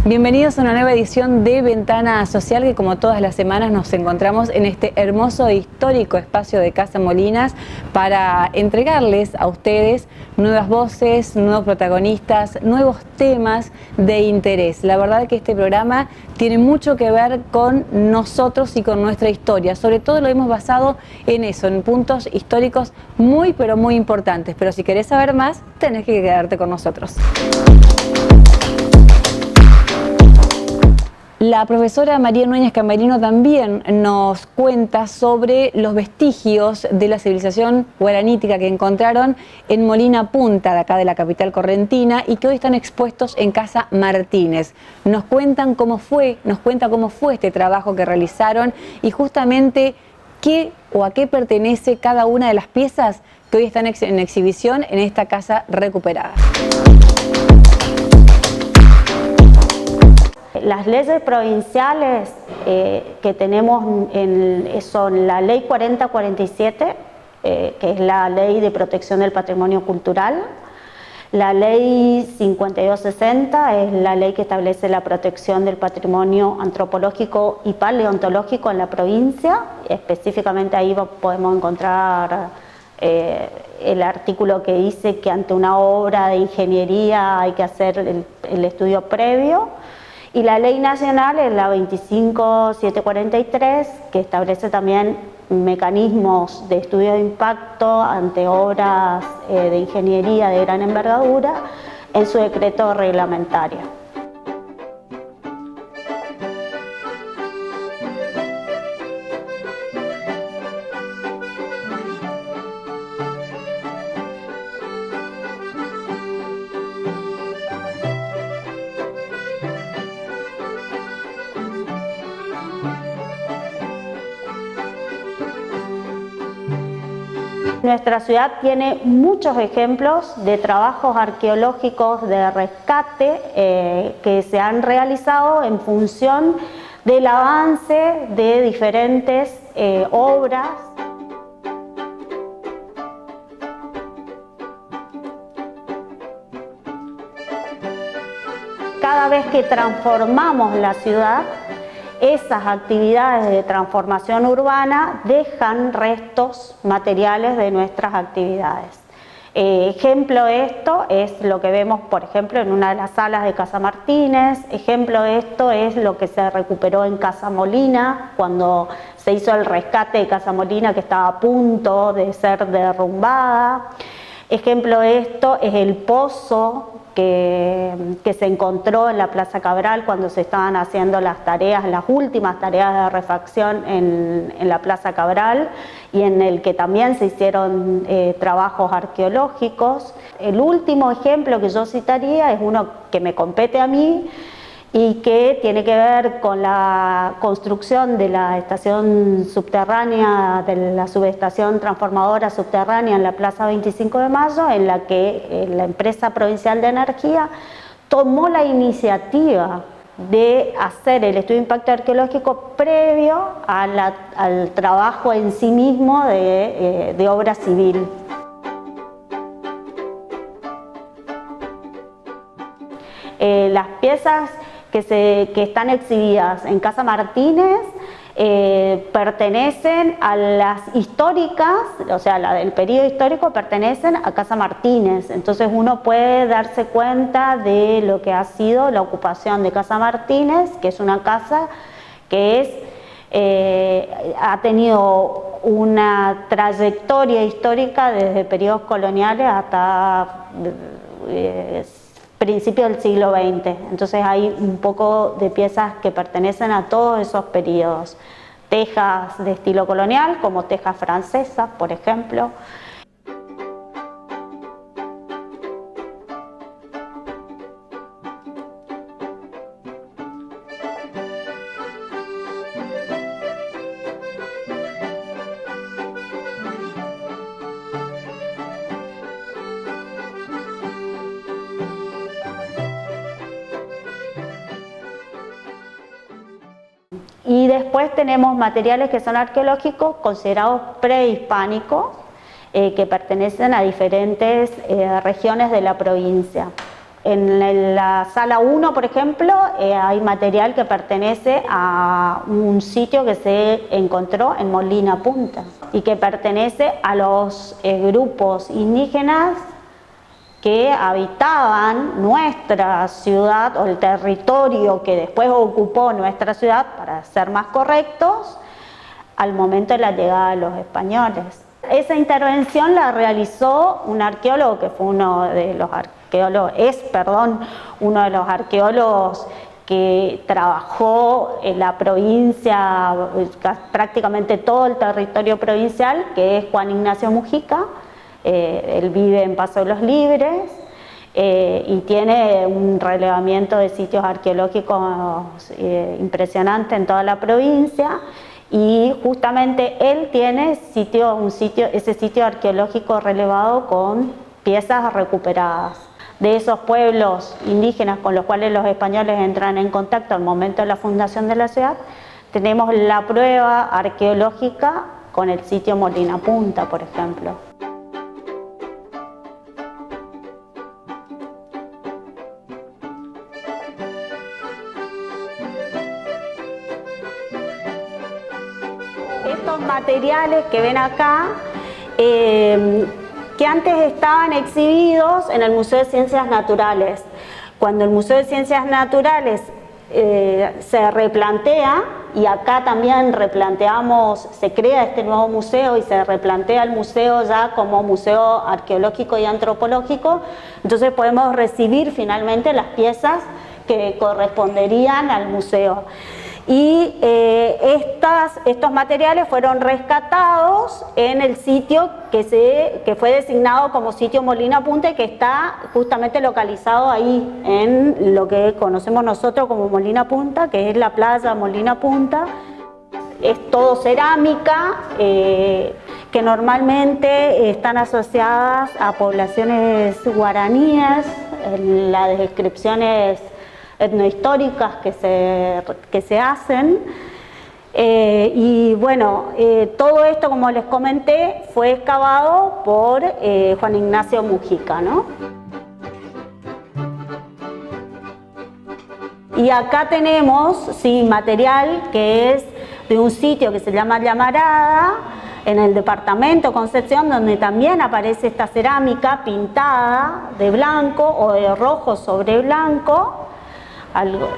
Bienvenidos a una nueva edición de Ventana Social, que como todas las semanas nos encontramos en este hermoso e histórico espacio de Casa Molinas para entregarles a ustedes nuevas voces, nuevos protagonistas, nuevos temas de interés. La verdad que este programa tiene mucho que ver con nosotros y con nuestra historia. Sobre todo lo hemos basado en eso, en puntos históricos muy pero muy importantes. Pero si querés saber más, tenés que quedarte con nosotros. La profesora María Núñez Camerino también nos cuenta sobre los vestigios de la civilización guaranítica que encontraron en Molina Punta, de acá de la capital correntina, y que hoy están expuestos en Casa Martínez. Nos cuenta cómo fue este trabajo que realizaron y justamente qué o a qué pertenece cada una de las piezas que hoy están en exhibición en esta casa recuperada. Las leyes provinciales que tenemos son la Ley 4047, que es la Ley de Protección del Patrimonio Cultural. La Ley 5260 es la ley que establece la protección del patrimonio antropológico y paleontológico en la provincia. Específicamente ahí podemos encontrar el artículo que dice que ante una obra de ingeniería hay que hacer el estudio previo. Y la ley nacional es la 25743, que establece también mecanismos de estudio de impacto ante obras de ingeniería de gran envergadura en su decreto reglamentario. Nuestra ciudad tiene muchos ejemplos de trabajos arqueológicos de rescate que se han realizado en función del avance de diferentes obras. Cada vez que transformamos la ciudad, esas actividades de transformación urbana dejan restos materiales de nuestras actividades. Ejemplo de esto es lo que vemos, por ejemplo, en una de las salas de Casa Martínez. Ejemplo de esto es lo que se recuperó en Casa Molina, cuando se hizo el rescate de Casa Molina, que estaba a punto de ser derrumbada. Ejemplo de esto es el pozo que se encontró en la Plaza Cabral cuando se estaban haciendo las últimas tareas de refacción en la Plaza Cabral, y en el que también se hicieron trabajos arqueológicos. El último ejemplo que yo citaría es uno que me compete a mí y que tiene que ver con la construcción de la estación subterránea, de la subestación transformadora subterránea en la Plaza 25 de Mayo, en la que la empresa provincial de energía tomó la iniciativa de hacer el estudio de impacto arqueológico previo al trabajo en sí mismo de obra civil. Las piezas que están exhibidas en Casa Martínez pertenecen a las históricas, o sea, la del periodo histórico pertenecen a Casa Martínez. Entonces uno puede darse cuenta de lo que ha sido la ocupación de Casa Martínez, que es una casa que ha tenido una trayectoria histórica desde periodos coloniales hasta principio del siglo XX. Entonces hay un poco de piezas que pertenecen a todos esos periodos. Tejas de estilo colonial, como tejas francesas, por ejemplo. Y después tenemos materiales que son arqueológicos considerados prehispánicos, que pertenecen a diferentes regiones de la provincia. En la sala 1, por ejemplo, hay material que pertenece a un sitio que se encontró en Molina Punta y que pertenece a los grupos indígenas que habitaban nuestra ciudad o el territorio que después ocupó nuestra ciudad, para ser más correctos, al momento de la llegada de los españoles. Esa intervención la realizó un arqueólogo que fue uno de los arqueólogos que trabajó en la provincia, prácticamente todo el territorio provincial, que es Juan Ignacio Mujica. Él vive en Paso de los Libres y tiene un relevamiento de sitios arqueológicos impresionante en toda la provincia, y justamente él tiene ese sitio arqueológico relevado con piezas recuperadas de esos pueblos indígenas con los cuales los españoles entran en contacto al momento de la fundación de la ciudad. Tenemos la prueba arqueológica con el sitio Molina Punta, por ejemplo. Estos materiales que ven acá, que antes estaban exhibidos en el Museo de Ciencias Naturales. Cuando el Museo de Ciencias Naturales se replantea, y acá también se crea este nuevo museo y se replantea el museo ya como museo arqueológico y antropológico, entonces podemos recibir finalmente las piezas que corresponderían al museo. Y estos materiales fueron rescatados en el sitio que fue designado como sitio Molina Punta, y que está justamente localizado ahí en lo que conocemos nosotros como Molina Punta, que es la playa Molina Punta. Es todo cerámica, que normalmente están asociadas a poblaciones guaraníes. Las descripciones etnohistóricas que se hacen, y bueno, todo esto, como les comenté, fue excavado por Juan Ignacio Mujica, ¿no? Y acá tenemos, sí, material que es de un sitio que se llama Llamarada, en el departamento Concepción, donde también aparece esta cerámica pintada de blanco o de rojo sobre blanco.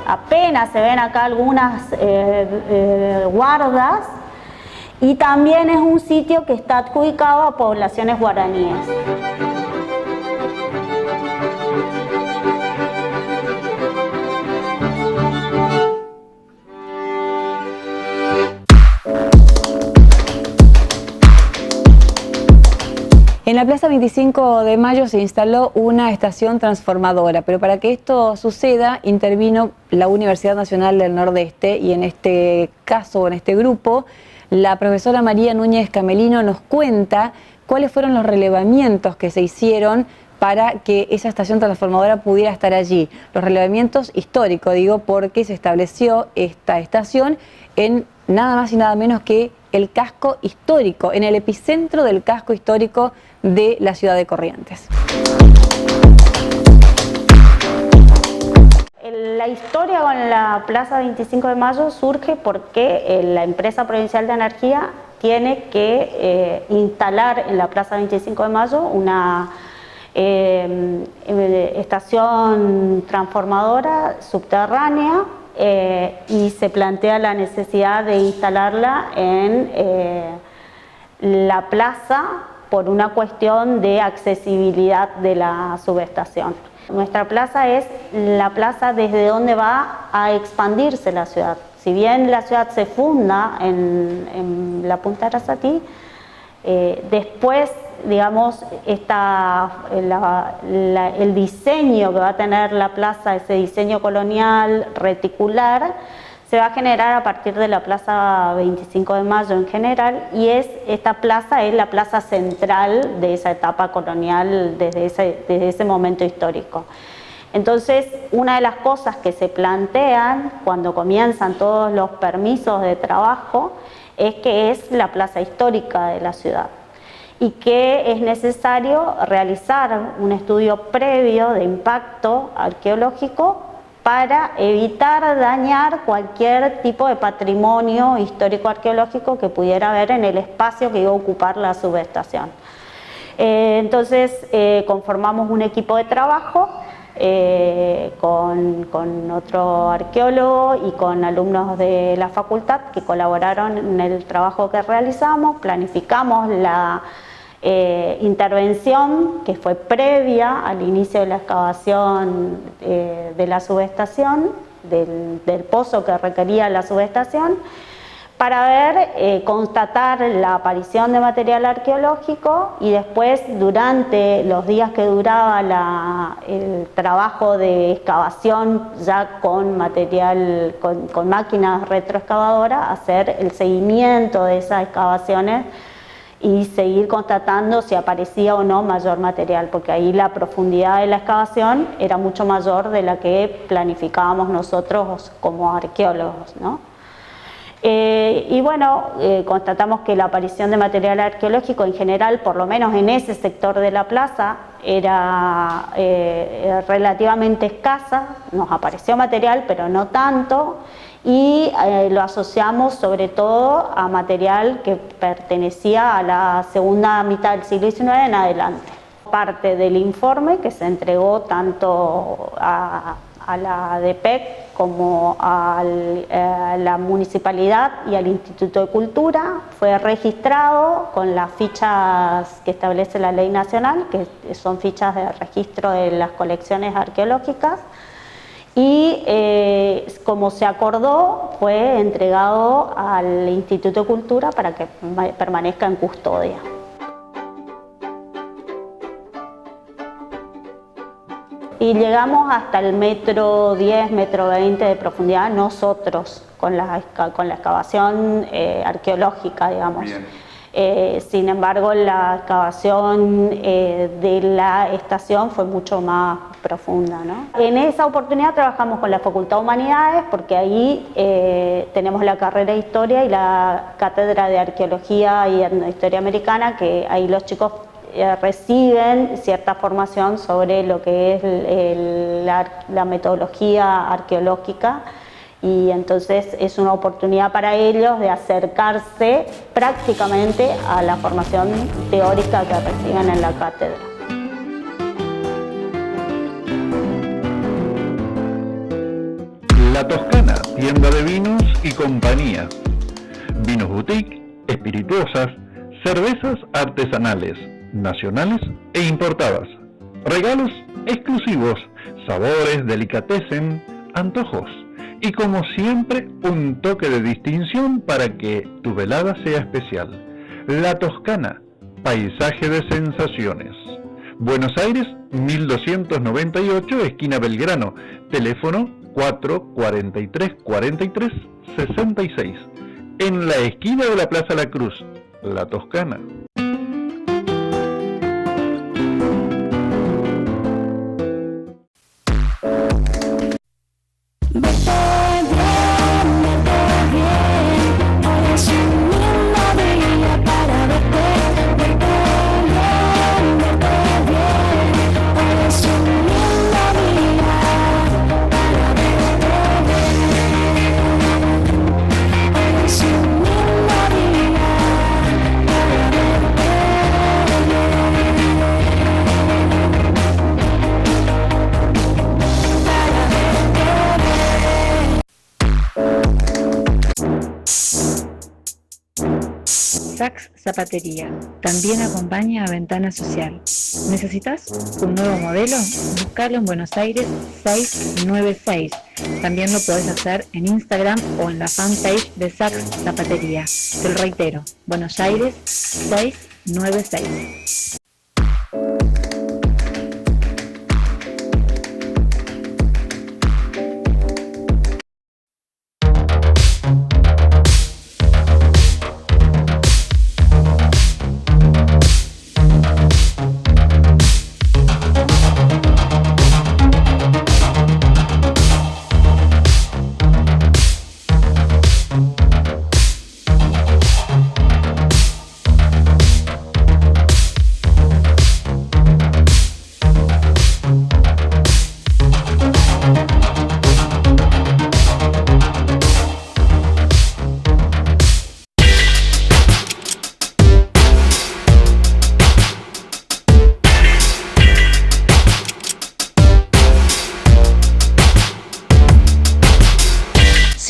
Apenas se ven acá algunas guardas, y también es un sitio que está adjudicado a poblaciones guaraníes. En la Plaza 25 de Mayo se instaló una estación transformadora, pero para que esto suceda intervino la Universidad Nacional del Nordeste, y en este caso, en este grupo, la profesora María Núñez Camelino nos cuenta cuáles fueron los relevamientos que se hicieron para que esa estación transformadora pudiera estar allí. Los relevamientos históricos, digo, porque se estableció esta estación en nada más y nada menos que el casco histórico, en el epicentro del casco histórico de la ciudad de Corrientes. La historia con la Plaza 25 de Mayo surge porque la empresa provincial de energía tiene que instalar en la Plaza 25 de Mayo una estación transformadora subterránea, y se plantea la necesidad de instalarla en la plaza por una cuestión de accesibilidad de la subestación. Nuestra plaza es la plaza desde donde va a expandirse la ciudad. Si bien la ciudad se funda en la Punta Arasatí, después, digamos, el diseño que va a tener la plaza, ese diseño colonial reticular, se va a generar a partir de la Plaza 25 de Mayo en general, y esta plaza es la plaza central de esa etapa colonial desde ese momento histórico. Entonces, una de las cosas que se plantean cuando comienzan todos los permisos de trabajo es que es la plaza histórica de la ciudad. y que es necesario realizar un estudio previo de impacto arqueológico para evitar dañar cualquier tipo de patrimonio histórico-arqueológico que pudiera haber en el espacio que iba a ocupar la subestación. Entonces conformamos un equipo de trabajo con otro arqueólogo y con alumnos de la facultad que colaboraron en el trabajo que realizamos. Planificamos la intervención que fue previa al inicio de la excavación de la subestación, del pozo que requería la subestación, para ver, constatar la aparición de material arqueológico y después, durante los días que duraba el trabajo de excavación ya con material, con máquinas retroexcavadoras, hacer el seguimiento de esas excavaciones y seguir constatando si aparecía o no mayor material, porque ahí la profundidad de la excavación era mucho mayor de la que planificábamos nosotros como arqueólogos, ¿no? Y bueno, constatamos que la aparición de material arqueológico en general, por lo menos en ese sector de la plaza, era relativamente escasa. Nos apareció material, pero no tanto, y lo asociamos sobre todo a material que pertenecía a la segunda mitad del siglo XIX en adelante. Parte del informe que se entregó tanto a la DPEC como a la municipalidad y al Instituto de Cultura fue registrado con las fichas que establece la ley nacional, que son fichas de registro de las colecciones arqueológicas, y como se acordó, fue entregado al Instituto de Cultura para que permanezca en custodia. Y llegamos hasta el 1,10 m, 1,20 m de profundidad nosotros, con la excavación arqueológica, digamos. Sin embargo, la excavación de la estación fue mucho más profunda, ¿no? En esa oportunidad trabajamos con la Facultad de Humanidades, porque ahí tenemos la carrera de Historia y la Cátedra de Arqueología y Historia Americana, que ahí los chicos reciben cierta formación sobre lo que es la metodología arqueológica, y entonces es una oportunidad para ellos de acercarse prácticamente a la formación teórica que reciben en la cátedra. La Toscana, tienda de vinos y compañía. Vinos boutique, espirituosas, cervezas artesanales, nacionales e importadas. Regalos exclusivos, sabores, delicatessen, antojos. Y como siempre, un toque de distinción para que tu velada sea especial. La Toscana, paisaje de sensaciones. Buenos Aires, 1298, esquina Belgrano. Teléfono 443-43-66. En la esquina de la Plaza La Cruz, La Toscana. Saks Zapatería también acompaña a Ventana Social. ¿Necesitas un nuevo modelo? Búscalo en Buenos Aires 696. También lo podés hacer en Instagram o en la fanpage de Saks Zapatería. Te lo reitero, Buenos Aires 696.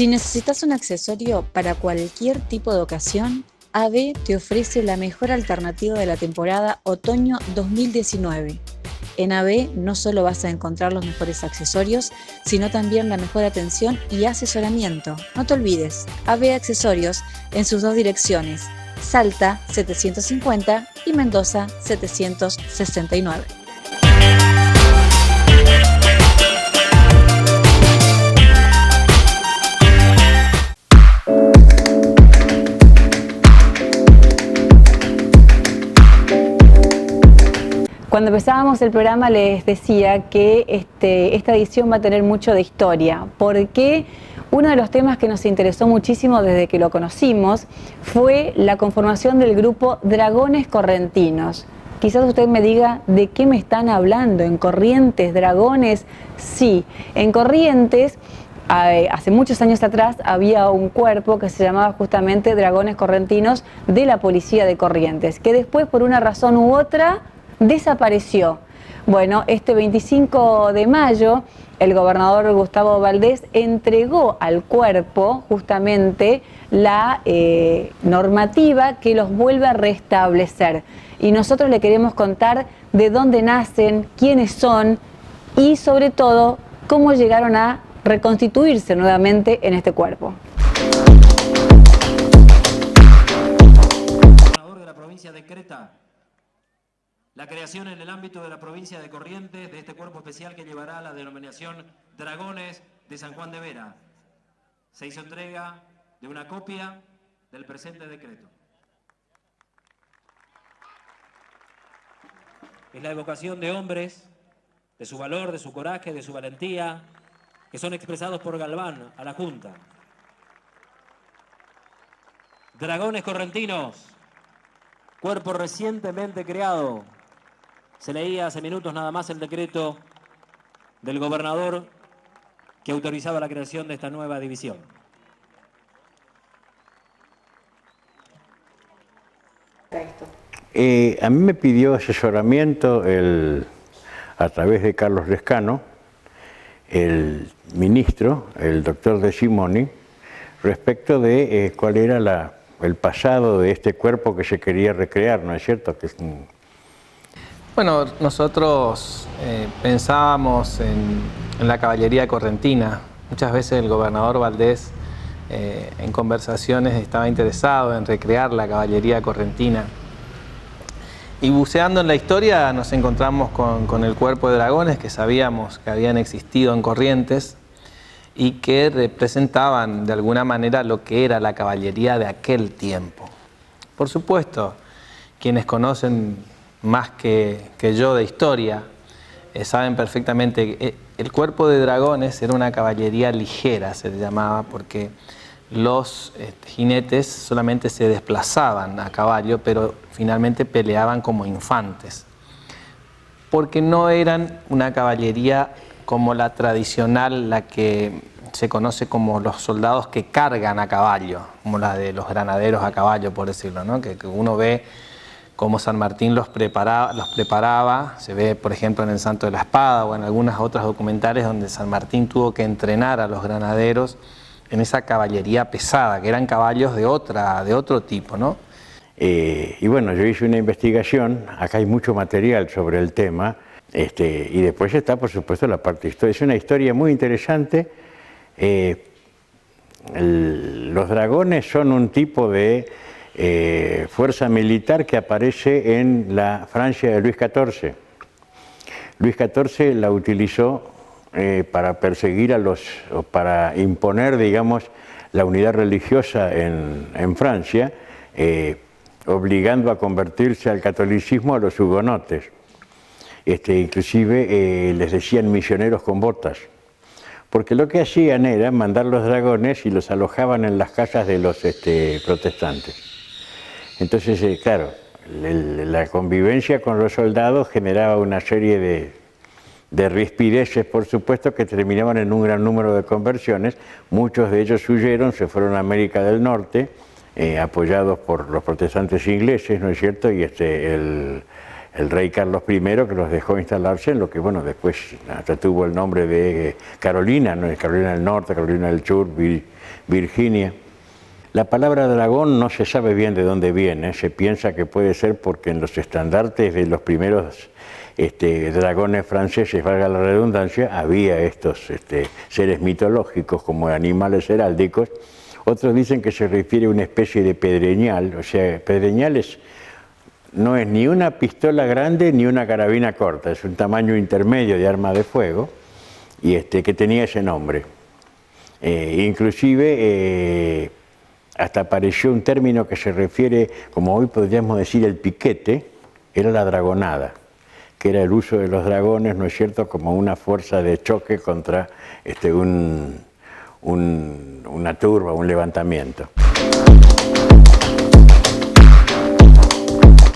Si necesitas un accesorio para cualquier tipo de ocasión, AB te ofrece la mejor alternativa de la temporada otoño 2019. En AB no solo vas a encontrar los mejores accesorios, sino también la mejor atención y asesoramiento. No te olvides, AB Accesorios en sus dos direcciones, Salta 750 y Mendoza 769. Cuando empezábamos el programa les decía que esta edición va a tener mucho de historia, porque uno de los temas que nos interesó muchísimo desde que lo conocimos fue la conformación del grupo Dragones Correntinos. Quizás usted me diga, ¿de qué me están hablando? ¿En Corrientes, Dragones? Sí, en Corrientes, hace muchos años atrás, había un cuerpo que se llamaba justamente Dragones Correntinos de la Policía de Corrientes, que después, por una razón u otra, desapareció. Bueno, este 25 de mayo, el gobernador Gustavo Valdés entregó al cuerpo justamente la normativa que los vuelve a restablecer. Y nosotros le queremos contar de dónde nacen, quiénes son y sobre todo cómo llegaron a reconstituirse nuevamente en este cuerpo. Gobernador de la provincia decreta la creación en el ámbito de la provincia de Corrientes de este cuerpo especial que llevará la denominación Dragones de San Juan de Vera. Se hizo entrega de una copia del presente decreto. Es la evocación de hombres, de su valor, de su coraje, de su valentía, que son expresados por Galván a la Junta. Dragones Correntinos, cuerpo recientemente creado. Se leía hace minutos nada más el decreto del gobernador que autorizaba la creación de esta nueva división. A mí me pidió asesoramiento a través de Carlos Lescano, el ministro, el doctor De Simoni, respecto de cuál era el pasado de este cuerpo que se quería recrear, ¿no es cierto? Que es Bueno, nosotros pensábamos en la caballería correntina. Muchas veces el gobernador Valdés en conversaciones estaba interesado en recrear la caballería correntina. Y buceando en la historia nos encontramos con el cuerpo de dragones que sabíamos que habían existido en Corrientes y que representaban de alguna manera lo que era la caballería de aquel tiempo. Por supuesto, quienes conocen más que yo de historia, saben perfectamente que el cuerpo de dragones era una caballería ligera, se le llamaba, porque los jinetes solamente se desplazaban a caballo, pero finalmente peleaban como infantes, porque no eran una caballería como la tradicional, la que se conoce como los soldados que cargan a caballo, como la de los granaderos a caballo, por decirlo, ¿no? Que uno ve cómo San Martín los preparaba, se ve por ejemplo en el Santo de la Espada o en algunas otras documentales donde San Martín tuvo que entrenar a los granaderos en esa caballería pesada, que eran caballos de otro tipo, ¿no? Y bueno, yo hice una investigación, acá hay mucho material sobre el tema, y después está por supuesto la parte histórica. Es una historia muy interesante. Los dragones son un tipo de fuerza militar que aparece en la Francia de Luis XIV. Luis XIV la utilizó para perseguir o para imponer, digamos, la unidad religiosa en Francia, obligando a convertirse al catolicismo a los hugonotes. Inclusive les decían misioneros con botas, porque lo que hacían era mandar los dragones y los alojaban en las casas de los protestantes. Entonces, claro, la convivencia con los soldados generaba una serie de rispideces, por supuesto, que terminaban en un gran número de conversiones. Muchos de ellos huyeron, se fueron a América del Norte, apoyados por los protestantes ingleses, ¿no es cierto? Y el rey Carlos I, que los dejó instalarse en lo que, bueno, después hasta tuvo el nombre de Carolina, ¿no? Carolina del Norte, Carolina del Sur, Virginia. La palabra dragón no se sabe bien de dónde viene, se piensa que puede ser porque en los estandartes de los primeros dragones franceses, valga la redundancia, había estos seres mitológicos como animales heráldicos. Otros dicen que se refiere a una especie de pedreñal, o sea, pedreñal no es ni una pistola grande ni una carabina corta, es un tamaño intermedio de arma de fuego y que tenía ese nombre. Inclusive hasta apareció un término que se refiere, como hoy podríamos decir el piquete, era la dragonada, que era el uso de los dragones, ¿no es cierto?, como una fuerza de choque contra una turba, un levantamiento.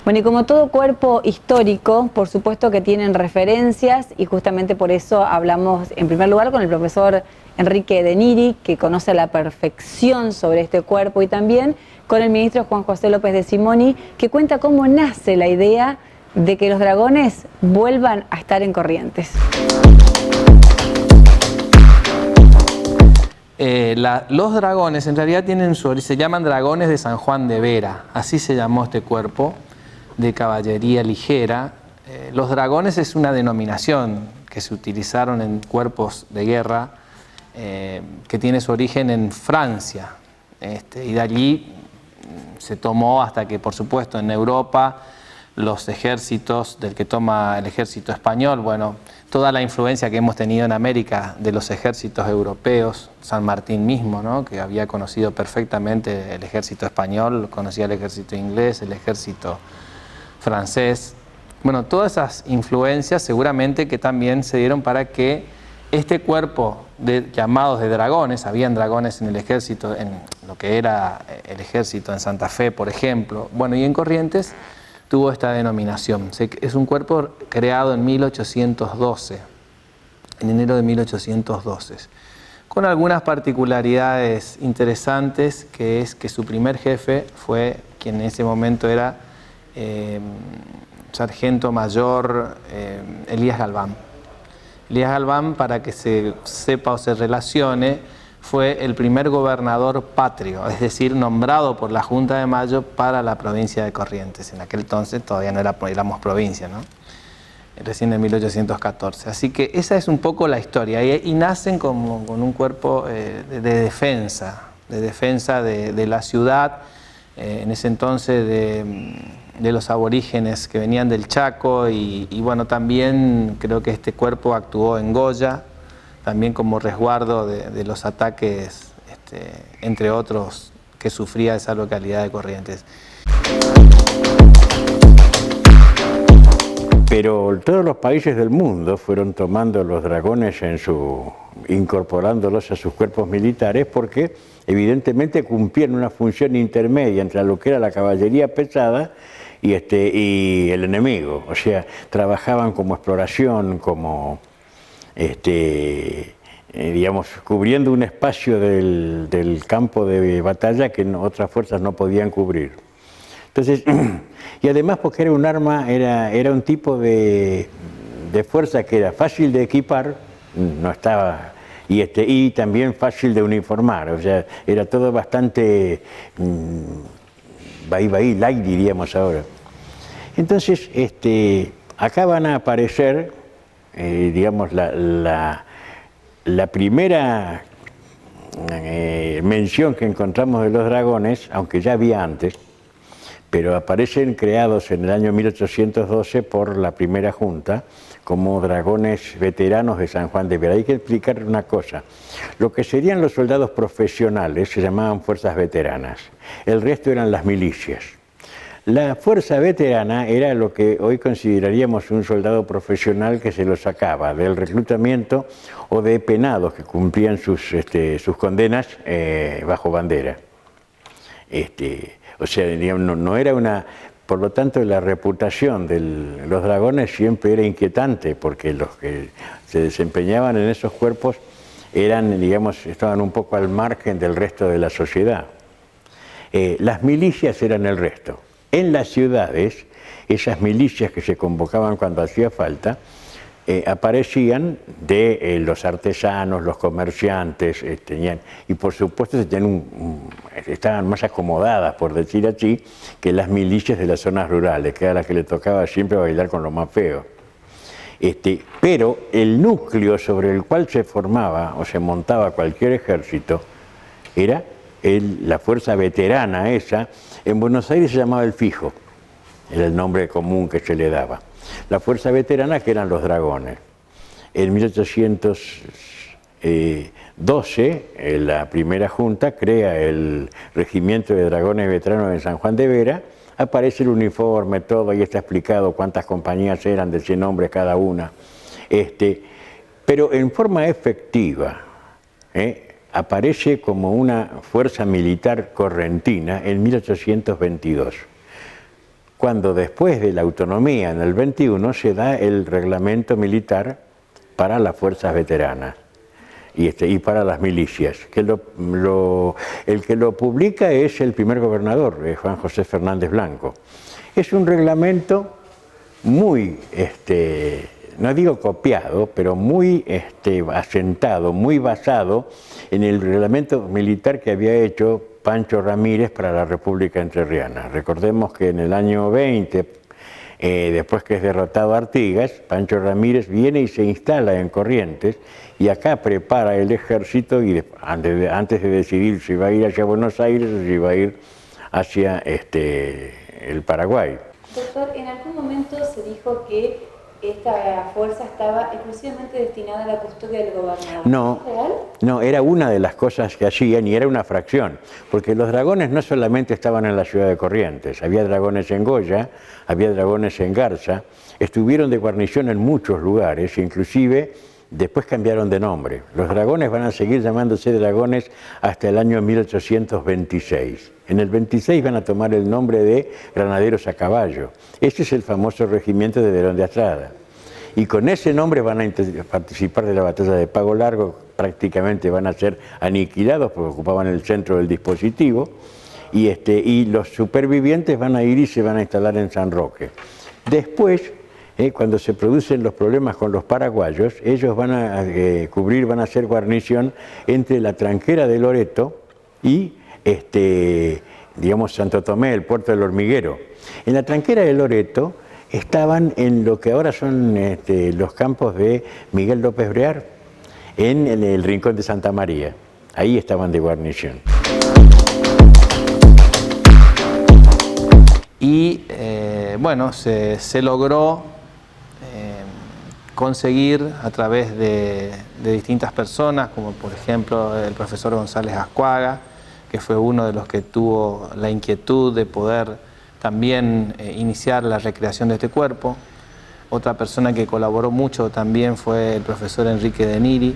Bueno, y como todo cuerpo histórico, por supuesto que tienen referencias y justamente por eso hablamos en primer lugar con el profesor Enrique de Niri, que conoce a la perfección sobre este cuerpo, y también con el ministro Juan José López de Simoni, que cuenta cómo nace la idea de que los dragones vuelvan a estar en Corrientes. Los dragones en realidad tienen se llaman dragones de San Juan de Vera, así se llamó este cuerpo de caballería ligera. Los dragones es una denominación que se utilizaron en cuerpos de guerra que tiene su origen en Francia, y de allí se tomó hasta que, por supuesto, en Europa los ejércitos del que toma el ejército español, bueno, toda la influencia que hemos tenido en América de los ejércitos europeos, San Martín mismo, ¿no?, que había conocido perfectamente el ejército español, conocía el ejército inglés, el ejército francés. Bueno, todas esas influencias seguramente que también se dieron para que este cuerpo de llamados de dragones, habían dragones en el ejército, en lo que era el ejército en Santa Fe, por ejemplo, bueno, y en Corrientes tuvo esta denominación. Es un cuerpo creado en 1812, en enero de 1812, con algunas particularidades interesantes, que es que su primer jefe fue quien en ese momento era sargento mayor Elías Galván. Elías Galván, para que se sepa o se relacione, fue el primer gobernador patrio, es decir, nombrado por la Junta de Mayo para la provincia de Corrientes. En aquel entonces todavía no éramos provincia, ¿no? Recién en 1814. Así que esa es un poco la historia. Y nacen con un cuerpo de defensa de la ciudad, en ese entonces de los aborígenes que venían del Chaco, y bueno, también creo que este cuerpo actuó en Goya, también como resguardo de los ataques, entre otros, que sufría esa localidad de Corrientes. Pero todos los países del mundo fueron tomando los dragones incorporándolos a sus cuerpos militares, porque evidentemente cumplían una función intermedia entre lo que era la caballería pesada y el enemigo. O sea, trabajaban como exploración, como digamos, cubriendo un espacio del campo de batalla que otras fuerzas no podían cubrir. Entonces, y además porque era un arma, era un tipo de fuerza que era fácil de equipar, no estaba, y también fácil de uniformar, o sea, era todo bastante light, diríamos ahora. Entonces, acá van a aparecer, digamos, la primera mención que encontramos de los dragones, aunque ya había antes, pero aparecen creados en el año 1812 por la primera junta como dragones veteranos de San Juan de Vera. Hay que explicar una cosa: lo que serían los soldados profesionales se llamaban fuerzas veteranas, el resto eran las milicias. La fuerza veterana era lo que hoy consideraríamos un soldado profesional que se lo sacaba del reclutamiento o de penados que cumplían sus condenas bajo bandera. O sea, digamos, no era una... Por lo tanto, la reputación de los dragones siempre era inquietante, porque los que se desempeñaban en esos cuerpos eran, digamos, estaban un poco al margen del resto de la sociedad. Las milicias eran el resto. en las ciudades, esas milicias que se convocaban cuando hacía falta, aparecían de los artesanos, los comerciantes, y por supuesto estaban más acomodadas, por decir así, que las milicias de las zonas rurales, que era las que le tocaba siempre bailar con lo más feo. Pero el núcleo sobre el cual se formaba o se montaba cualquier ejército era la fuerza veterana esa. En Buenos Aires se llamaba el Fijo, era el nombre común que se le daba. La fuerza veterana, que eran los dragones. En 1812, la primera junta crea el regimiento de dragones veteranos en San Juan de Vera, aparece el uniforme, todo, ahí está explicado cuántas compañías eran, de 100 hombres cada una. Pero en forma efectiva, aparece como una fuerza militar correntina en 1822. Cuando después de la autonomía en el 21 se da el reglamento militar para las fuerzas veteranas y para las milicias. El que lo publica es el primer gobernador, Juan José Fernández Blanco. Es un reglamento muy, no digo copiado, pero muy asentado, muy basado en el reglamento militar que había hecho Pancho Ramírez para la República Entrerriana. Recordemos que en el año 20, después que es derrotado Artigas, Pancho Ramírez viene y se instala en Corrientes y acá prepara el ejército y antes de decidir si va a ir hacia Buenos Aires o si va a ir hacia el Paraguay. Doctor, en algún momento se dijo que esta fuerza estaba exclusivamente destinada a la custodia del gobernador. No, ¿Es real? no, era una de las cosas que hacían y era una fracción, porque los dragones no solamente estaban en la ciudad de Corrientes, había dragones en Goya, había dragones en Garza, estuvieron de guarnición en muchos lugares, inclusive después cambiaron de nombre. Los dragones van a seguir llamándose dragones hasta el año 1826. En el 26 van a tomar el nombre de granaderos a caballo. Este es el famoso regimiento de Verón de Astrada. Y con ese nombre van a participar de la batalla de Pago Largo, prácticamente van a ser aniquilados porque ocupaban el centro del dispositivo, y los supervivientes van a ir y se van a instalar en San Roque. Después, cuando se producen los problemas con los paraguayos, ellos van a van a hacer guarnición entre la tranquera de Loreto y digamos Santo Tomé, el puerto del Hormiguero. En la tranquera de Loreto estaban en lo que ahora son los campos de Miguel López Brear, en el rincón de Santa María. Ahí estaban de guarnición. Y bueno, se logró conseguir a través de distintas personas, como por ejemplo el profesor González Ascuaga, que fue uno de los que tuvo la inquietud de poder también iniciar la recreación de este cuerpo. Otra persona que colaboró mucho también fue el profesor Enrique de Niri,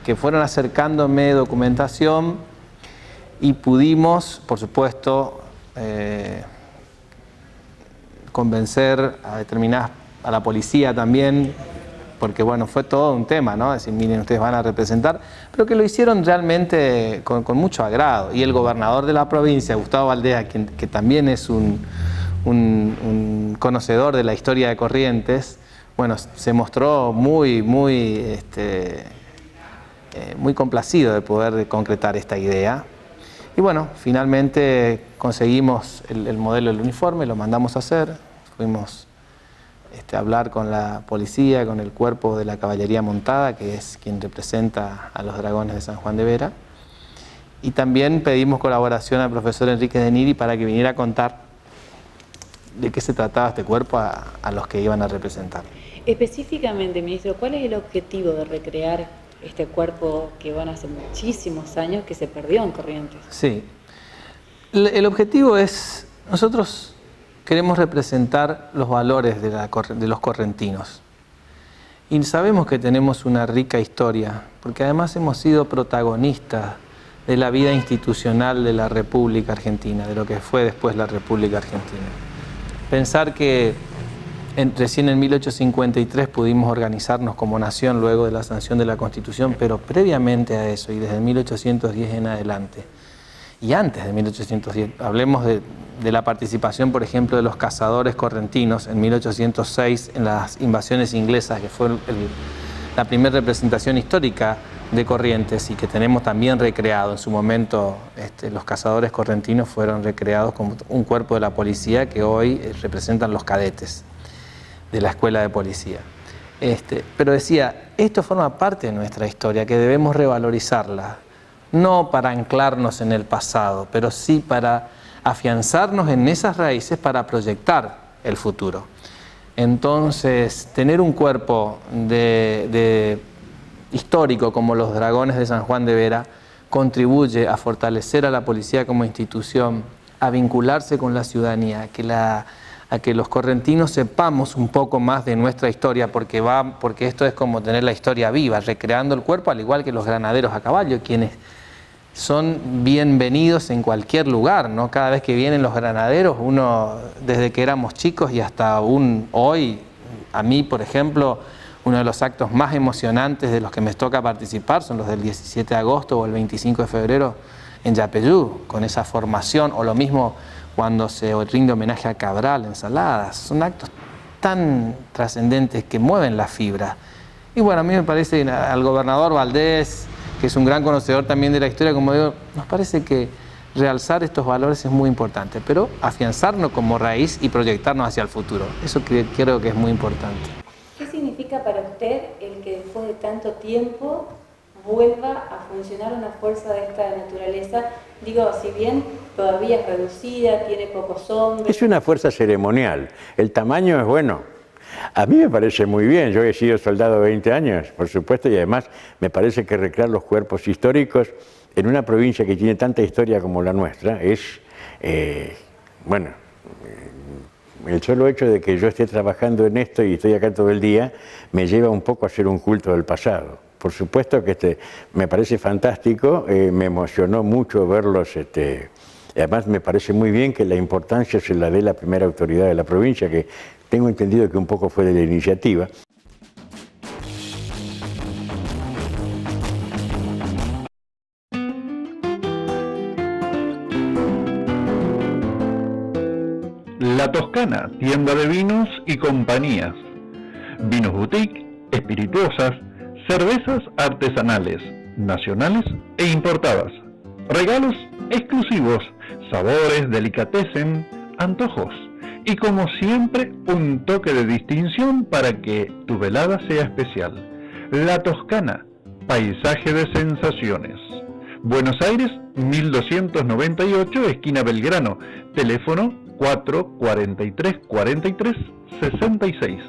que fueron acercándome documentación y pudimos, por supuesto, convencer a la policía también, porque bueno, fue todo un tema, ¿no? Decir, miren, ustedes van a representar, pero que lo hicieron realmente con mucho agrado. Y el gobernador de la provincia, Gustavo Valdés, que también es un conocedor de la historia de Corrientes, bueno, se mostró muy complacido de poder concretar esta idea. Y bueno, finalmente conseguimos el modelo del uniforme, lo mandamos a hacer, fuimos a hablar con la policía, con el cuerpo de la caballería montada, que es quien representa a los dragones de San Juan de Vera. Y también pedimos colaboración al profesor Enrique de Niri para que viniera a contar de qué se trataba este cuerpo a los que iban a representar. Específicamente, ministro, ¿cuál es el objetivo de recrear este cuerpo que van hace muchísimos años que se perdió en Corrientes? Sí, el objetivo es, nosotros queremos representar los valores de los correntinos. Y sabemos que tenemos una rica historia, porque además hemos sido protagonistas de la vida institucional de la República Argentina, de lo que fue después la República Argentina. Pensar que recién en 1853 pudimos organizarnos como nación luego de la sanción de la Constitución, pero previamente a eso y desde 1810 en adelante, y antes de 1810. Hablemos de la participación, por ejemplo, de los cazadores correntinos en 1806 en las invasiones inglesas, que fue la primera representación histórica de Corrientes y que tenemos también recreado. En su momento los cazadores correntinos fueron recreados como un cuerpo de la policía que hoy representan los cadetes de la escuela de policía. Pero decía, esto forma parte de nuestra historia, que debemos revalorizarla, no para anclarnos en el pasado, pero sí para afianzarnos en esas raíces para proyectar el futuro. Entonces, tener un cuerpo histórico como los Dragones de San Juan de Vera contribuye a fortalecer a la policía como institución, a vincularse con la ciudadanía, a que los correntinos sepamos un poco más de nuestra historia, porque esto es como tener la historia viva, recreando el cuerpo, al igual que los granaderos a caballo, quienes son bienvenidos en cualquier lugar, ¿no? Cada vez que vienen los granaderos, uno, desde que éramos chicos y hasta hoy, a mí, por ejemplo, uno de los actos más emocionantes de los que me toca participar son los del 17 de agosto o el 25 de febrero en Yapeyú, con esa formación, o lo mismo cuando se rinde homenaje a Cabral en Saladas. Son actos tan trascendentes que mueven la fibra. Y bueno, a mí me parece, al gobernador Valdés, que es un gran conocedor también de la historia, como digo, nos parece que realzar estos valores es muy importante, pero afianzarnos como raíz y proyectarnos hacia el futuro. Eso creo que es muy importante. ¿Qué significa para usted el que después de tanto tiempo vuelva a funcionar una fuerza de esta naturaleza? Digo, si bien todavía es reducida, tiene pocos hombres. Es una fuerza ceremonial. El tamaño es bueno. A mí me parece muy bien. Yo he sido soldado 20 años, por supuesto, y además me parece que recrear los cuerpos históricos en una provincia que tiene tanta historia como la nuestra es, bueno, el solo hecho de que yo esté trabajando en esto y estoy acá todo el día me lleva un poco a hacer un culto del pasado. Por supuesto que me parece fantástico, me emocionó mucho verlos, además me parece muy bien que la importancia se la dé la primera autoridad de la provincia, que tengo entendido que un poco fue de la iniciativa. La Toscana, tienda de vinos y compañías. Vinos boutique, espirituosas, cervezas artesanales, nacionales e importadas. Regalos exclusivos, sabores, delicatessen, antojos. Y como siempre, un toque de distinción para que tu velada sea especial. La Toscana, paisaje de sensaciones. Buenos Aires, 1298, esquina Belgrano. Teléfono 443-43-66.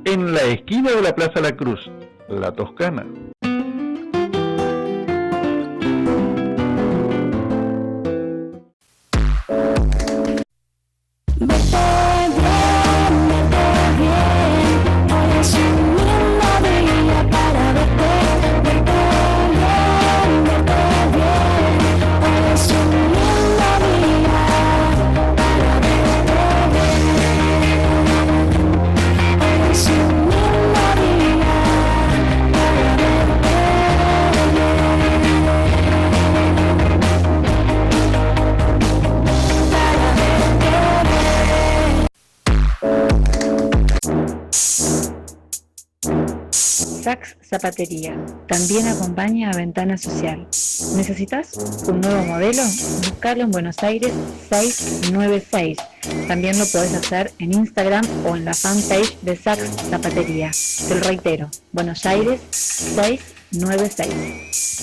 En la esquina de la Plaza La Cruz, La Toscana. Saks Zapatería también acompaña a Ventana Social. ¿Necesitas un nuevo modelo? Búscalo en Buenos Aires 696. También lo podés hacer en Instagram o en la fanpage de Saks Zapatería. Te lo reitero, Buenos Aires 696.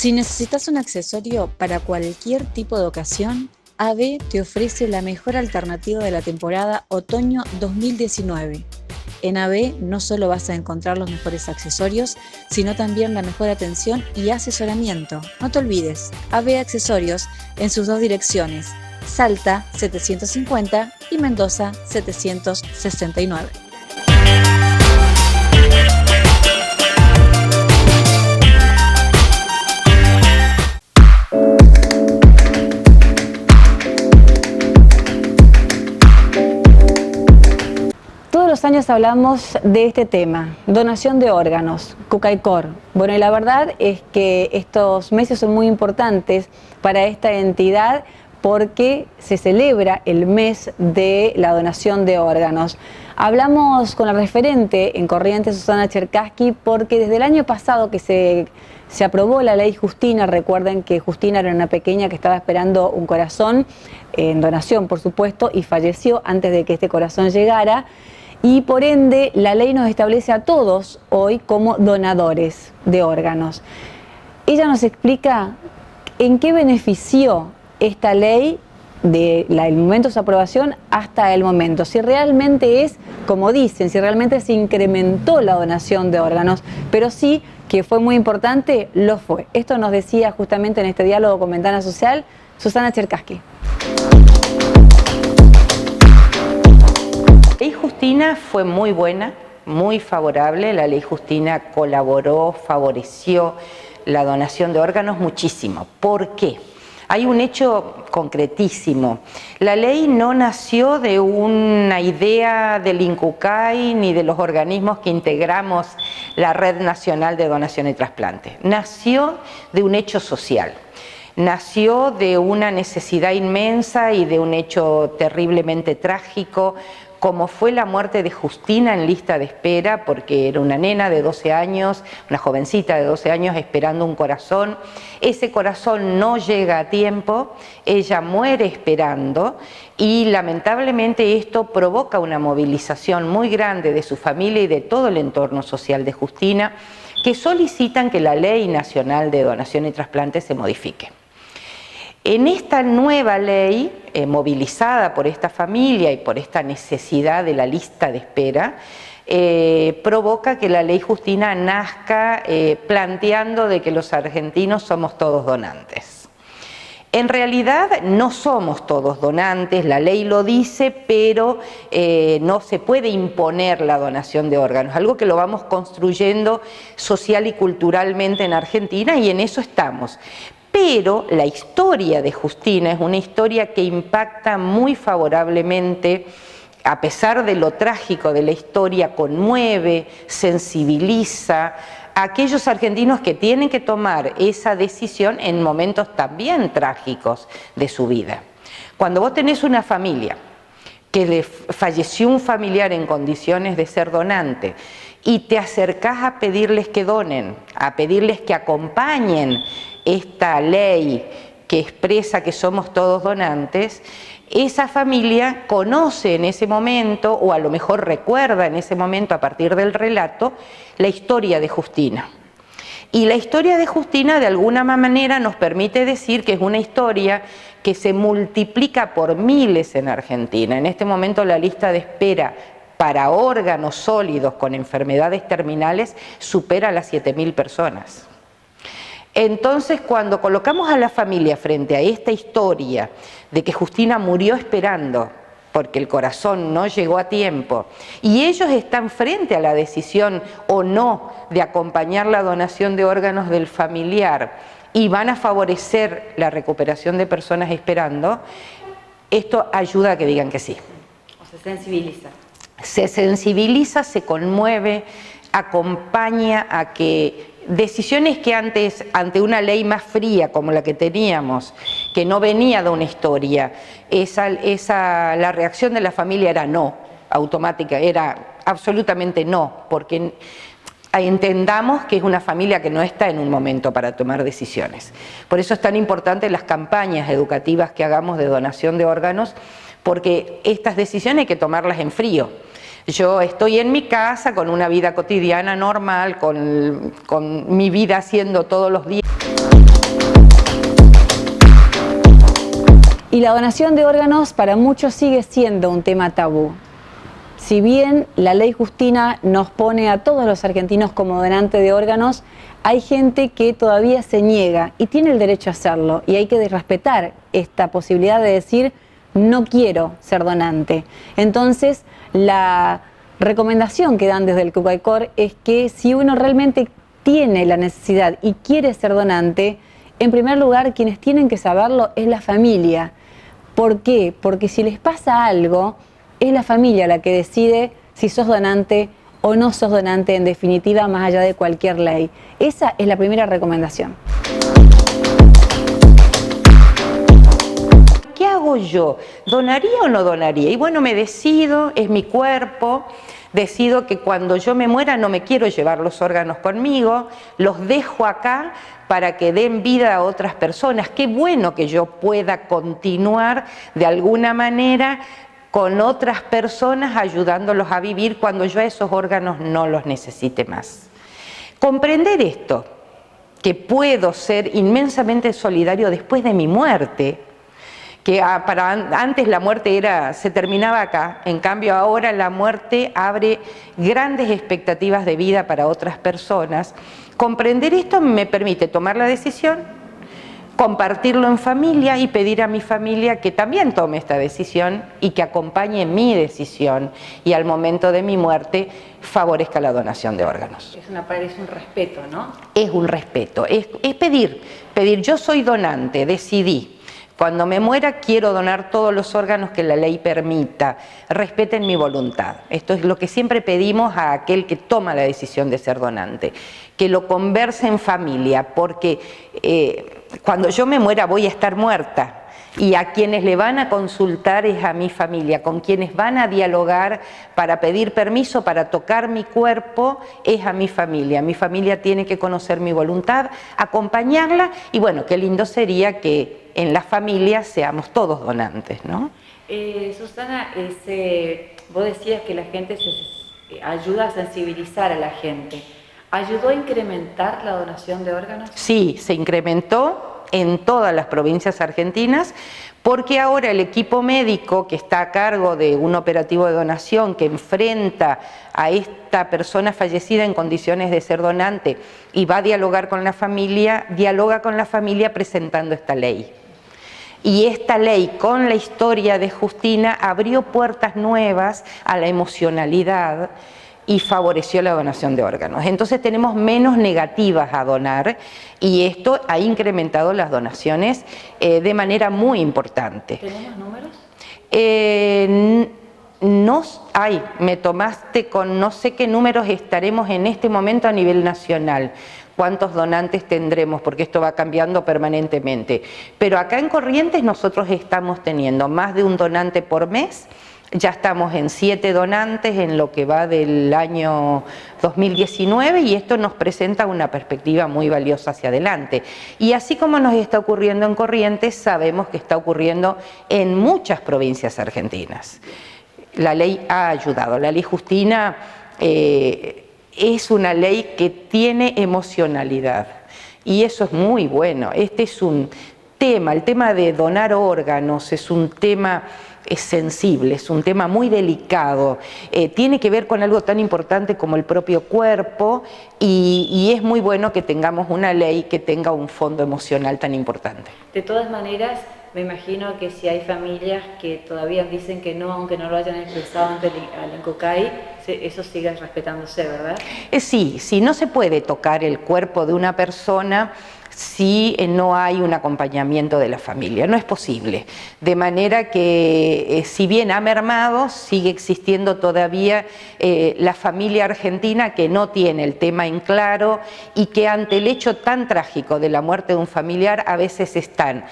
Si necesitas un accesorio para cualquier tipo de ocasión, AB te ofrece la mejor alternativa de la temporada otoño 2019. En AB no solo vas a encontrar los mejores accesorios, sino también la mejor atención y asesoramiento. No te olvides, AB Accesorios en sus dos direcciones, Salta 750 y Mendoza 769. Todos los años hablamos de este tema, donación de órganos, Cucaicor. Bueno, y la verdad es que estos meses son muy importantes para esta entidad porque se celebra el mes de la donación de órganos. Hablamos con la referente en Corrientes, Susana Cherkaski, porque desde el año pasado que se aprobó la ley Justina, recuerden que Justina era una pequeña que estaba esperando un corazón, en donación por supuesto, y falleció antes de que este corazón llegara. Y por ende, la ley nos establece a todos hoy como donadores de órganos. Ella nos explica en qué benefició esta ley del momento de su aprobación hasta el momento. Si realmente es, como dicen, si realmente se incrementó la donación de órganos, pero sí que fue muy importante, lo fue. Esto nos decía justamente en este diálogo con Ventana Social Susana Cherkaski. La ley Justina fue muy buena, muy favorable. La ley Justina colaboró, favoreció la donación de órganos muchísimo. ¿Por qué? Hay un hecho concretísimo. La ley no nació de una idea del INCUCAI ni de los organismos que integramos la Red Nacional de Donación y Trasplante. Nació de un hecho social. Nació de una necesidad inmensa y de un hecho terriblemente trágico, como fue la muerte de Justina en lista de espera, porque era una nena de 12 años, una jovencita de 12 años esperando un corazón. Ese corazón no llega a tiempo, ella muere esperando y lamentablemente esto provoca una movilización muy grande de su familia y de todo el entorno social de Justina, que solicitan que la Ley Nacional de Donación y Trasplante se modifique. En esta nueva ley, movilizada por esta familia y por esta necesidad de la lista de espera, provoca que la ley Justina nazca planteando de que los argentinos somos todos donantes. En realidad no somos todos donantes, la ley lo dice, pero no se puede imponer la donación de órganos, algo que lo vamos construyendo social y culturalmente en Argentina y en eso estamos. Pero la historia de Justina es una historia que impacta muy favorablemente, a pesar de lo trágico de la historia, conmueve, sensibiliza a aquellos argentinos que tienen que tomar esa decisión en momentos también trágicos de su vida. Cuando vos tenés una familia que le falleció un familiar en condiciones de ser donante y te acercás a pedirles que donen, a pedirles que acompañen esta ley que expresa que somos todos donantes, esa familia conoce en ese momento, o a lo mejor recuerda en ese momento a partir del relato, la historia de Justina. Y la historia de Justina de alguna manera nos permite decir que es una historia que se multiplica por miles en Argentina. En este momento la lista de espera para órganos sólidos con enfermedades terminales supera las 7.000 personas. Entonces, cuando colocamos a la familia frente a esta historia de que Justina murió esperando porque el corazón no llegó a tiempo y ellos están frente a la decisión o no de acompañar la donación de órganos del familiar y van a favorecer la recuperación de personas esperando, esto ayuda a que digan que sí. O se sensibiliza. Se sensibiliza, se conmueve, acompaña a que decisiones que antes, ante una ley más fría como la que teníamos, que no venía de una historia, la reacción de la familia era no, automática, era absolutamente no, porque entendamos que es una familia que no está en un momento para tomar decisiones. Por eso es tan importante las campañas educativas que hagamos de donación de órganos, porque estas decisiones hay que tomarlas en frío. Yo estoy en mi casa con una vida cotidiana normal, con mi vida haciendo todos los días. Y la donación de órganos para muchos sigue siendo un tema tabú. Si bien la ley Justina nos pone a todos los argentinos como donante de órganos, hay gente que todavía se niega y tiene el derecho a hacerlo, y hay que respetar esta posibilidad de decir no quiero ser donante. Entonces, la recomendación que dan desde el CUCAICOR es que si uno realmente tiene la necesidad y quiere ser donante, en primer lugar quienes tienen que saberlo es la familia. ¿Por qué? Porque si les pasa algo, es la familia la que decide si sos donante o no sos donante, en definitiva, más allá de cualquier ley. Esa es la primera recomendación. ¿Qué hago yo? ¿Donaría o no donaría? Y bueno, me decido, es mi cuerpo, decido que cuando yo me muera no me quiero llevar los órganos conmigo, los dejo acá para que den vida a otras personas. Qué bueno que yo pueda continuar de alguna manera con otras personas ayudándolos a vivir cuando yo a esos órganos no los necesite más. Comprender esto, que puedo ser inmensamente solidario después de mi muerte, que antes la muerte se terminaba acá, en cambio ahora la muerte abre grandes expectativas de vida para otras personas. Comprender esto me permite tomar la decisión, compartirlo en familia y pedir a mi familia que también tome esta decisión y que acompañe mi decisión y al momento de mi muerte favorezca la donación de órganos. Es un respeto, ¿no? Es un respeto, es pedir, yo soy donante, decidí. Cuando me muera quiero donar todos los órganos que la ley permita, respeten mi voluntad. Esto es lo que siempre pedimos a aquel que toma la decisión de ser donante, que lo converse en familia, porque cuando yo me muera voy a estar muerta y a quienes le van a consultar es a mi familia, con quienes van a dialogar para pedir permiso para tocar mi cuerpo es a mi familia. Mi familia tiene que conocer mi voluntad, acompañarla y bueno, qué lindo sería que en la familia seamos todos donantes, ¿no? Susana, vos decías que la gente se ayuda a sensibilizar a la gente. ¿Ayudó a incrementar la donación de órganos? Sí, se incrementó en todas las provincias argentinas, porque ahora el equipo médico que está a cargo de un operativo de donación que enfrenta a esta persona fallecida en condiciones de ser donante y va a dialogar con la familia, dialoga con la familia presentando esta ley. Y esta ley, con la historia de Justina, abrió puertas nuevas a la emocionalidad y favoreció la donación de órganos. Entonces tenemos menos negativas a donar y esto ha incrementado las donaciones de manera muy importante. ¿Tenemos números? Me tomaste con no sé qué números estaremos en este momento a nivel nacional. ¿Cuántos donantes tendremos? Porque esto va cambiando permanentemente. Pero acá en Corrientes nosotros estamos teniendo más de un donante por mes. Ya estamos en 7 donantes en lo que va del año 2019 y esto nos presenta una perspectiva muy valiosa hacia adelante. Y así como nos está ocurriendo en Corrientes, sabemos que está ocurriendo en muchas provincias argentinas. La ley ha ayudado. La ley Justina es una ley que tiene emocionalidad y eso es muy bueno. Este es un tema, el tema de donar órganos es un tema sensible, es un tema muy delicado, tiene que ver con algo tan importante como el propio cuerpo y es muy bueno que tengamos una ley que tenga un fondo emocional tan importante. De todas maneras, me imagino que si hay familias que todavía dicen que no, aunque no lo hayan expresado ante el INCUCAI, eso sigue respetándose, ¿verdad? Sí, no se puede tocar el cuerpo de una persona si no hay un acompañamiento de la familia, no es posible. De manera que si bien ha mermado, sigue existiendo todavía la familia argentina que no tiene el tema en claro y que ante el hecho tan trágico de la muerte de un familiar a veces están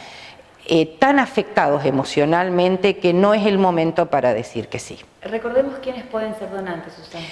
tan afectados emocionalmente que no es el momento para decir que sí. Recordemos quiénes pueden ser donantes, Susana.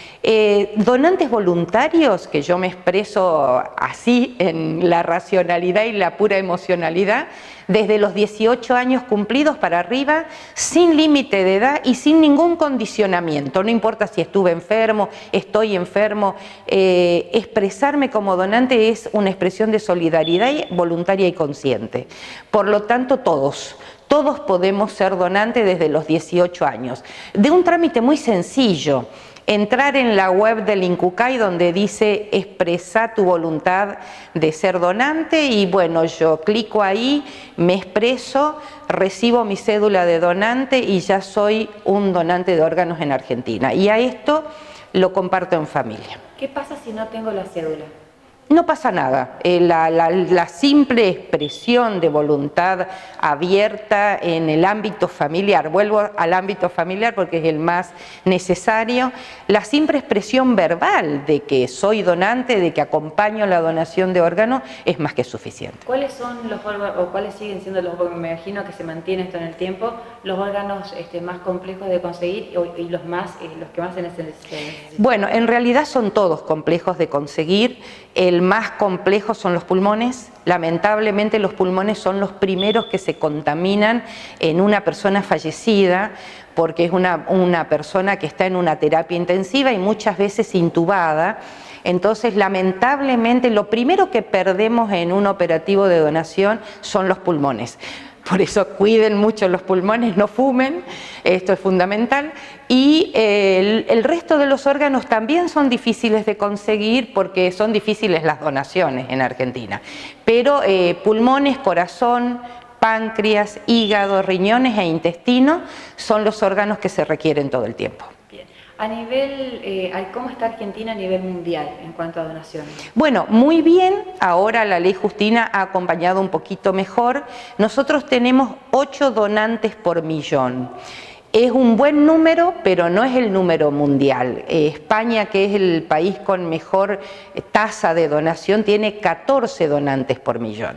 Donantes voluntarios, que yo me expreso así en la racionalidad y la pura emocionalidad, desde los 18 años cumplidos para arriba, sin límite de edad y sin ningún condicionamiento, no importa si estuve enfermo, estoy enfermo, expresarme como donante es una expresión de solidaridad voluntaria y consciente. Por lo tanto, todos Todos podemos ser donantes desde los 18 años. De un trámite muy sencillo. Entrar en la web del INCUCAI donde dice expresa tu voluntad de ser donante y bueno, yo clico ahí, me expreso, recibo mi cédula de donante y ya soy un donante de órganos en Argentina. Y a esto lo comparto en familia. ¿Qué pasa si no tengo la cédula? No pasa nada, la simple expresión de voluntad abierta en el ámbito familiar, vuelvo al ámbito familiar porque es el más necesario, la simple expresión verbal de que soy donante, de que acompaño la donación de órganos, es más que suficiente. ¿Cuáles son los órganos, o cuáles siguen siendo los órganos, me imagino que se mantiene esto en el tiempo, los órganos más complejos de conseguir y los que más se necesitan? Bueno, en realidad son todos complejos de conseguir. El más complejo son los pulmones. Lamentablemente los pulmones son los primeros que se contaminan en una persona fallecida porque es una persona que está en una terapia intensiva y muchas veces intubada. Entonces, lamentablemente, lo primero que perdemos en un operativo de donación son los pulmones. Por eso cuiden mucho los pulmones, no fumen, esto es fundamental. Y el resto de los órganos también son difíciles de conseguir porque son difíciles las donaciones en Argentina. Pero pulmones, corazón, páncreas, hígado, riñones e intestino son los órganos que se requieren todo el tiempo. A nivel, ¿cómo está Argentina a nivel mundial en cuanto a donaciones? Bueno, muy bien, ahora la ley Justina ha acompañado un poquito mejor. Nosotros tenemos 8 donantes por millón. Es un buen número, pero no es el número mundial. España, que es el país con mejor tasa de donación, tiene 14 donantes por millón.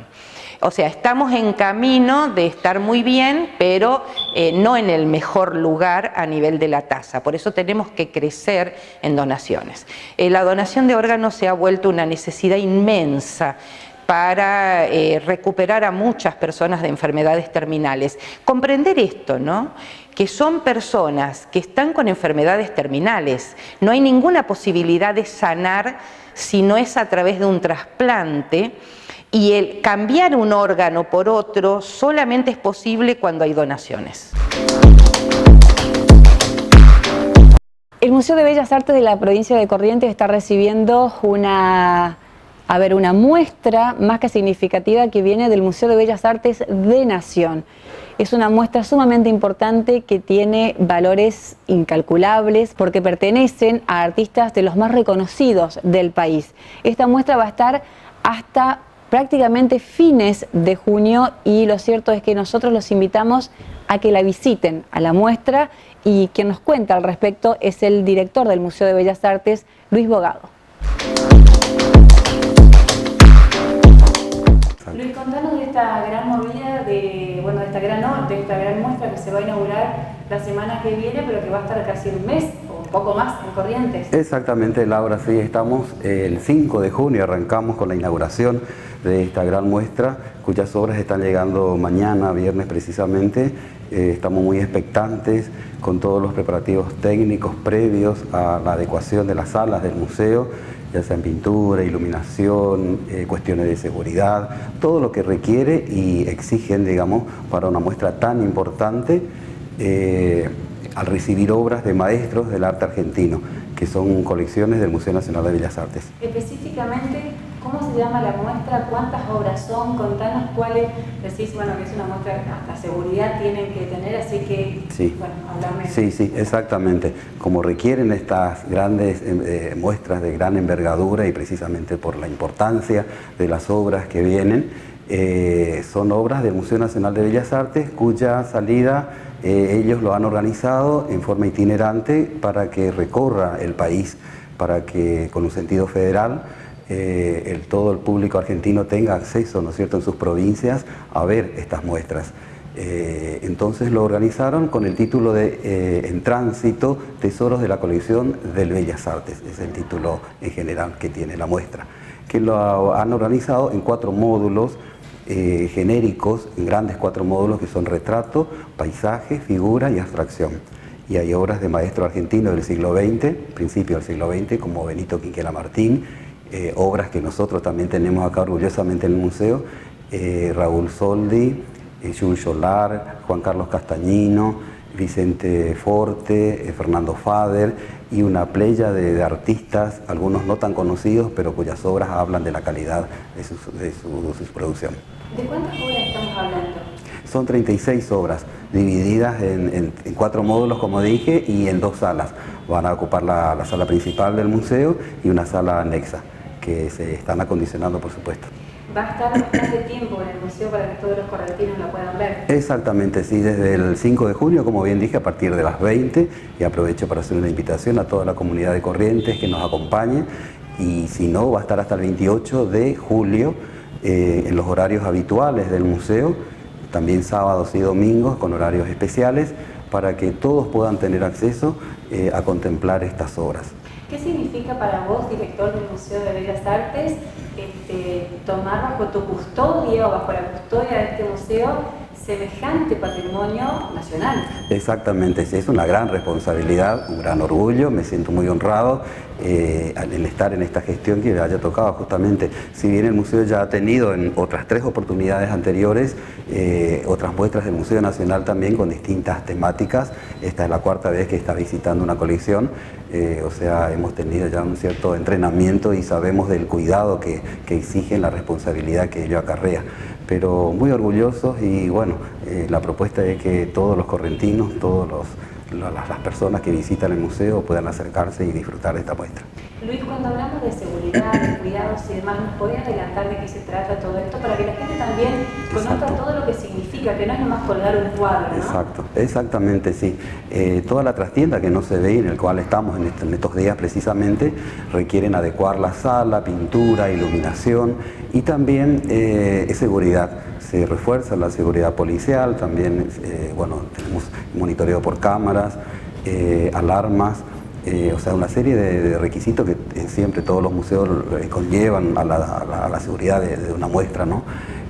O sea, estamos en camino de estar muy bien, pero no en el mejor lugar a nivel de la tasa. Por eso tenemos que crecer en donaciones. La donación de órganos se ha vuelto una necesidad inmensa para recuperar a muchas personas de enfermedades terminales. Comprender esto, ¿no? Que son personas que están con enfermedades terminales. No hay ninguna posibilidad de sanar si no es a través de un trasplante. Y el cambiar un órgano por otro solamente es posible cuando hay donaciones. El Museo de Bellas Artes de la provincia de Corrientes está recibiendo una muestra más que significativa que viene del Museo de Bellas Artes de Nación. Es una muestra sumamente importante que tiene valores incalculables porque pertenecen a artistas de los más reconocidos del país. Esta muestra va a estar hasta prácticamente fines de junio y lo cierto es que nosotros los invitamos a que la visiten a la muestra y quien nos cuenta al respecto es el director del Museo de Bellas Artes, Luis Bogado. Luis, contanos de esta gran movida, de esta gran muestra que se va a inaugurar la semana que viene, pero que va a estar casi un mes o un poco más en Corrientes. Exactamente, Laura, sí, estamos el 5 de junio, arrancamos con la inauguración de esta gran muestra, cuyas obras están llegando mañana, viernes precisamente. Estamos muy expectantes con todos los preparativos técnicos previos a la adecuación de las salas del museo, ya sea en pintura, iluminación, cuestiones de seguridad, todo lo que requiere y exigen, digamos, para una muestra tan importante al recibir obras de maestros del arte argentino, que son colecciones del Museo Nacional de Bellas Artes. Específicamente, ¿cómo se llama la muestra? ¿Cuántas obras son? Contanos cuáles. Decís, bueno, que es una muestra que hasta seguridad tienen que tener, así que, sí. Bueno, hablame. Sí, exactamente. Como requieren estas grandes muestras de gran envergadura y precisamente por la importancia de las obras que vienen, son obras del Museo Nacional de Bellas Artes, cuya salida ellos lo han organizado en forma itinerante para que recorra el país, para que con un sentido federal todo el público argentino tenga acceso, ¿no es cierto?, en sus provincias a ver estas muestras. Entonces lo organizaron con el título de En Tránsito, Tesoros de la Colección del Bellas Artes, es el título en general que tiene la muestra, que lo han organizado en 4 módulos genéricos, en grandes 4 módulos que son retrato, paisaje, figura y abstracción. Y hay obras de maestros argentinos del siglo XX, principio del siglo XX, como Benito Quinquela Martín, obras que nosotros también tenemos acá orgullosamente en el museo, Raúl Soldi, Jules Solar, Juan Carlos Castañino, Vicente Forte, Fernando Fader y una playa de artistas, algunos no tan conocidos, pero cuyas obras hablan de la calidad de su producción. ¿De cuántas obras estamos hablando? Son 36 obras, divididas en 4 módulos, como dije, y en 2 salas. Van a ocupar la sala principal del museo y una sala anexa, que se están acondicionando, por supuesto. ¿Va a estar bastante tiempo en el museo para que todos los correntinos lo puedan ver? Exactamente, sí, desde el 5 de junio, como bien dije, a partir de las 20, y aprovecho para hacer una invitación a toda la comunidad de Corrientes que nos acompañe, y si no, va a estar hasta el 28 de julio en los horarios habituales del museo, también sábados y domingos con horarios especiales, para que todos puedan tener acceso a contemplar estas obras. ¿Qué significa para vos, director del Museo de Bellas Artes, tomar bajo tu custodia o bajo la custodia de este museo semejante patrimonio nacional? Exactamente, sí, es una gran responsabilidad, un gran orgullo, me siento muy honrado al estar en esta gestión que me haya tocado justamente. Si bien el museo ya ha tenido en otras 3 oportunidades anteriores otras muestras del Museo Nacional también con distintas temáticas, esta es la 4ª vez que está visitando una colección, o sea, hemos tenido ya un cierto entrenamiento y sabemos del cuidado que exige, la responsabilidad que ello acarrea. Pero muy orgullosos y bueno, la propuesta es que todos los correntinos, las personas que visitan el museo puedan acercarse y disfrutar de esta muestra. Luis, cuando hablamos de seguridad, de cuidados y demás, ¿nos podrías adelantar de qué se trata todo esto? Para que la gente también conozca todo lo que significa, que no es nomás colgar un cuadro, ¿no? Exacto, exactamente, sí. Toda la trastienda que no se ve y en el cual estamos en estos días precisamente, requieren adecuar la sala, pintura, iluminación y también seguridad. Se refuerza la seguridad policial, también bueno, tenemos monitoreo por cámaras, alarmas, o sea, una serie de requisitos que siempre todos los museos conllevan a la seguridad de una muestra, ¿no?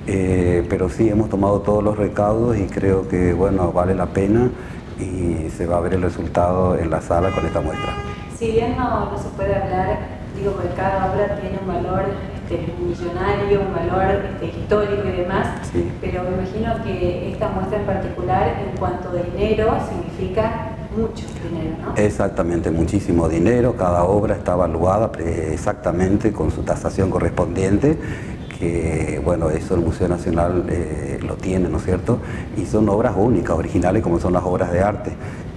Pero sí, hemos tomado todos los recaudos y creo que bueno, vale la pena y se va a ver el resultado en la sala con esta muestra. Si bien no se puede hablar, digo, porque cada obra tiene un valor millonario, un valor histórico y demás, sí, pero me imagino que esta muestra en particular, en cuanto a dinero, significa mucho dinero, ¿no? Exactamente, muchísimo dinero. Cada obra está evaluada exactamente con su tasación correspondiente, que bueno, eso el Museo Nacional lo tiene, ¿no es cierto? Y son obras únicas, originales, como son las obras de arte.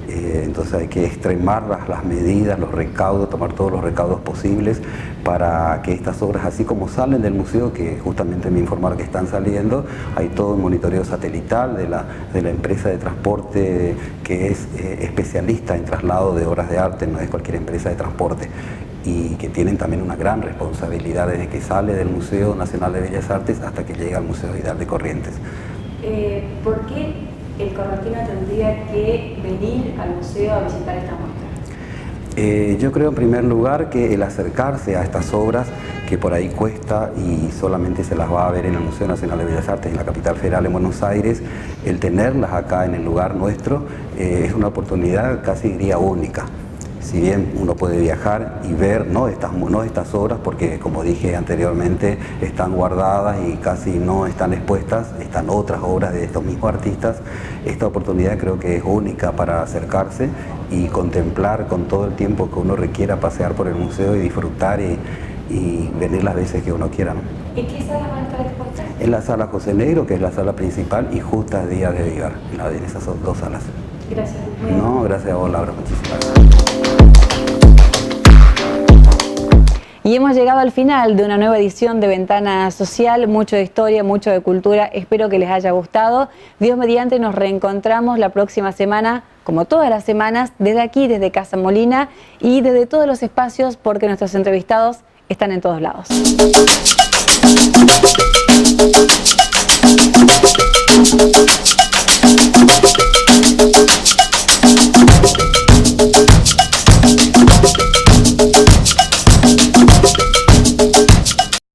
Entonces hay que extremar las medidas, los recaudos, tomar todos los recaudos posibles para que estas obras, así como salen del museo, que justamente me informaron que están saliendo, hay todo un monitoreo satelital de la empresa de transporte que es especialista en traslado de obras de arte, no es cualquier empresa de transporte, y que tienen también una gran responsabilidad desde que sale del Museo Nacional de Bellas Artes hasta que llega al Museo Vidal de Corrientes. ¿Por qué el correntino tendría que venir al museo a visitar esta muestra? Yo creo en primer lugar que el acercarse a estas obras que por ahí cuesta y solamente se las va a ver en el Museo Nacional de Bellas Artes en la capital federal en Buenos Aires, el tenerlas acá en el lugar nuestro es una oportunidad casi diría única. Si bien uno puede viajar y ver no estas obras, porque como dije anteriormente están guardadas y casi no están expuestas, están otras obras de estos mismos artistas, esta oportunidad creo que es única para acercarse y contemplar con todo el tiempo que uno requiera pasear por el museo y disfrutar y venir las veces que uno quiera, ¿no? ¿En qué sala van a estar expuestas? En la sala José Negro, que es la sala principal, y Justas Díaz de Vivar, en esas 2 salas. Gracias. No, gracias a vos, Laura, muchísimas gracias. Y hemos llegado al final de una nueva edición de Ventana Social, mucho de historia, mucho de cultura, espero que les haya gustado. Dios mediante, nos reencontramos la próxima semana, como todas las semanas, desde aquí, desde Casa Molina y desde todos los espacios, porque nuestros entrevistados están en todos lados.